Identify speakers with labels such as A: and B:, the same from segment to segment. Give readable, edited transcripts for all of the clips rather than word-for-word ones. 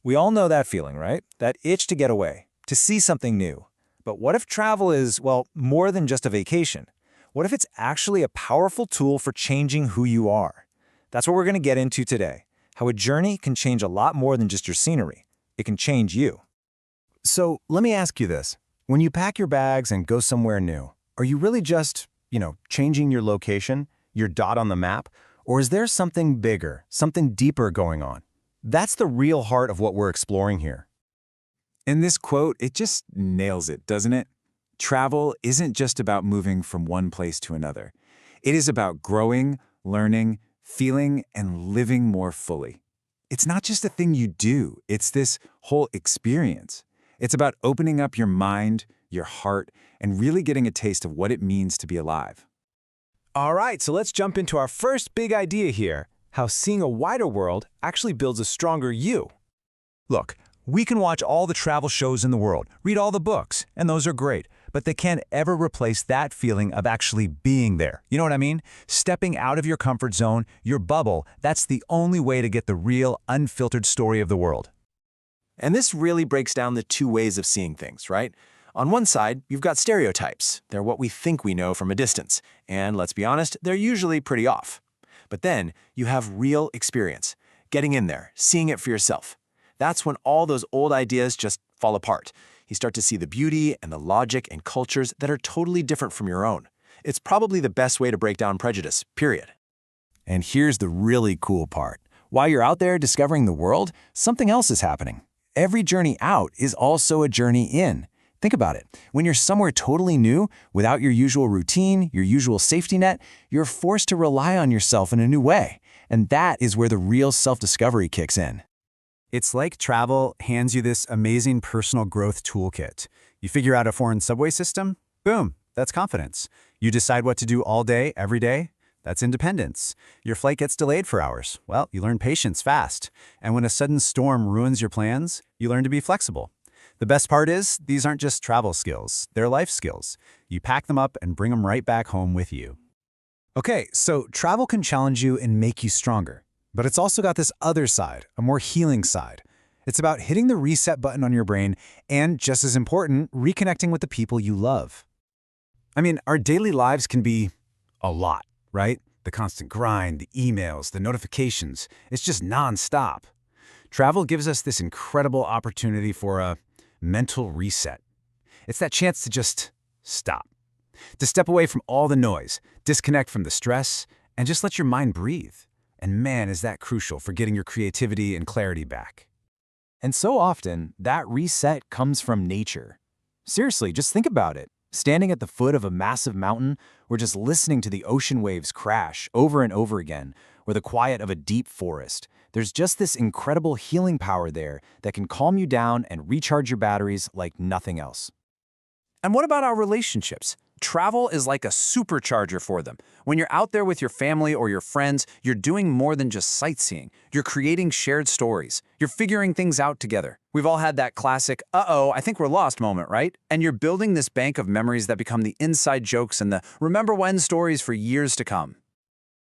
A: We all know that feeling, right? That itch to get away, to see something new. But what if travel is, well, more than just a vacation? What if it's actually a powerful tool for changing who you are? That's what we're going to get into today. How a journey can change a lot more than just your scenery. It can change you.
B: So let me ask you this. When you pack your bags and go somewhere new, are you really just, changing your location, your dot on the map? Or is there something bigger, something deeper going on? That's the real heart of what we're exploring here.
C: In this quote, it just nails it, doesn't it? Travel isn't just about moving from one place to another. It is about growing, learning, feeling, and living more fully. It's not just a thing you do, it's this whole experience. It's about opening up your mind, your heart, and really getting a taste of what it means to be alive.
A: All right, so let's jump into our first big idea here, how seeing a wider world actually builds a stronger you. Look, we can watch all the travel shows in the world, read all the books, and those are great, but they can't ever replace that feeling of actually being there. You know what I mean? Stepping out of your comfort zone, your bubble, that's the only way to get the real, unfiltered story of the world.
D: And this really breaks down the two ways of seeing things, right? On one side, you've got stereotypes. They're what we think we know from a distance, and let's be honest, they're usually pretty off. But then you have real experience, getting in there, seeing it for yourself. That's when all those old ideas just fall apart. You start to see the beauty and the logic and cultures that are totally different from your own. It's probably the best way to break down prejudice, period.
B: And here's the really cool part. While you're out there discovering the world, something else is happening. Every journey out is also a journey in. Think about it. When you're somewhere totally new, without your usual routine, your usual safety net, you're forced to rely on yourself in a new way. And that is where the real self-discovery kicks in.
E: It's like travel hands you this amazing personal growth toolkit. You figure out a foreign subway system? Boom, that's confidence. You decide what to do all day, every day? That's independence. Your flight gets delayed for hours. Well, you learn patience fast. And when a sudden storm ruins your plans, you learn to be flexible. The best part is, these aren't just travel skills, they're life skills. You pack them up and bring them right back home with you.
A: Okay, so travel can challenge you and make you stronger. But it's also got this other side, a more healing side. It's about hitting the reset button on your brain and, just as important, reconnecting with the people you love. I mean, our daily lives can be a lot, right? The constant grind, the emails, the notifications, it's just nonstop. Travel gives us this incredible opportunity for a mental reset. It's that chance to just stop, to step away from all the noise, disconnect from the stress, and just let your mind breathe. And man, is that crucial for getting your creativity and clarity back. And so often, that reset comes from nature. Seriously, just think about it. Standing at the foot of a massive mountain, or just listening to the ocean waves crash over and over again, or the quiet of a deep forest. There's just this incredible healing power there that can calm you down and recharge your batteries like nothing else. And what about our relationships? Travel is like a supercharger for them. When you're out there with your family or your friends, you're doing more than just sightseeing. You're creating shared stories. You're figuring things out together. We've all had that classic, uh-oh, I think we're lost moment, right? And you're building this bank of memories that become the inside jokes and the remember when stories for years to come.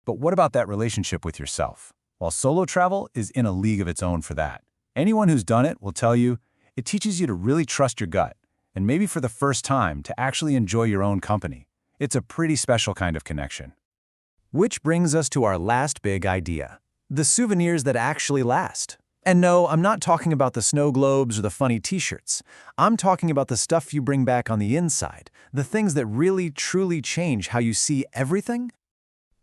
B: But what about that relationship with yourself? While solo travel is in a league of its own for that. Anyone who's done it will tell you it teaches you to really trust your gut, and maybe for the first time to actually enjoy your own company. It's a pretty special kind of connection. Which brings us to our last big idea, the souvenirs that actually last. And no, I'm not talking about the snow globes or the funny t-shirts. I'm talking about the stuff you bring back on the inside, the things that really, truly change how you see everything.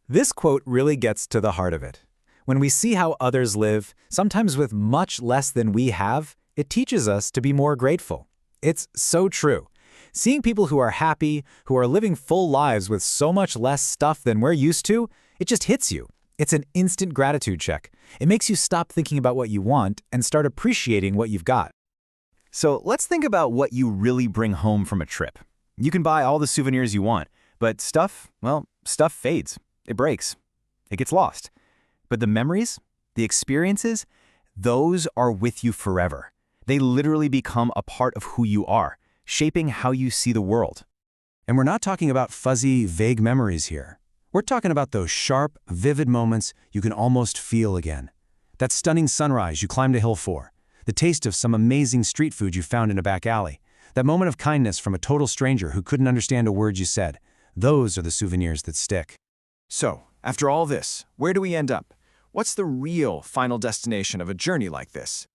B: This quote really gets to the heart of it. When we see how others live, sometimes with much less than we have, it teaches us to be more grateful. It's so true. Seeing people who are happy, who are living full lives with so much less stuff than we're used to, it just hits you. It's an instant gratitude check. It makes you stop thinking about what you want and start appreciating what you've got. So let's think about what you really bring home from a trip. You can buy all the souvenirs you want, but stuff fades. It breaks. It gets lost. But the memories, the experiences, those are with you forever. They literally become a part of who you are, shaping how you see the world. And we're not talking about fuzzy, vague memories here. We're talking about those sharp, vivid moments you can almost feel again. That stunning sunrise you climbed a hill for. the taste of some amazing street food you found in a back alley, that moment of kindness from a total stranger who couldn't understand a word you said. Those are the souvenirs that stick.
C: So, after all this, where do we end up? What's the real final destination of a journey like this?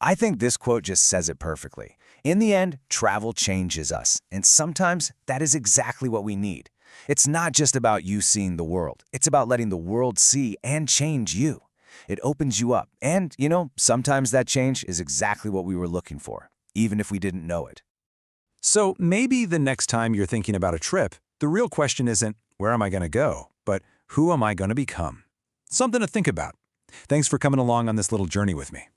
A: I think this quote just says it perfectly. In the end, travel changes us, and sometimes that is exactly what we need. It's not just about you seeing the world. It's about letting the world see and change you. It opens you up, and, sometimes that change is exactly what we were looking for, even if we didn't know it.
B: So maybe the next time you're thinking about a trip, the real question isn't, where am I going to go, but who am I going to become? Something to think about. Thanks for coming along on this little journey with me.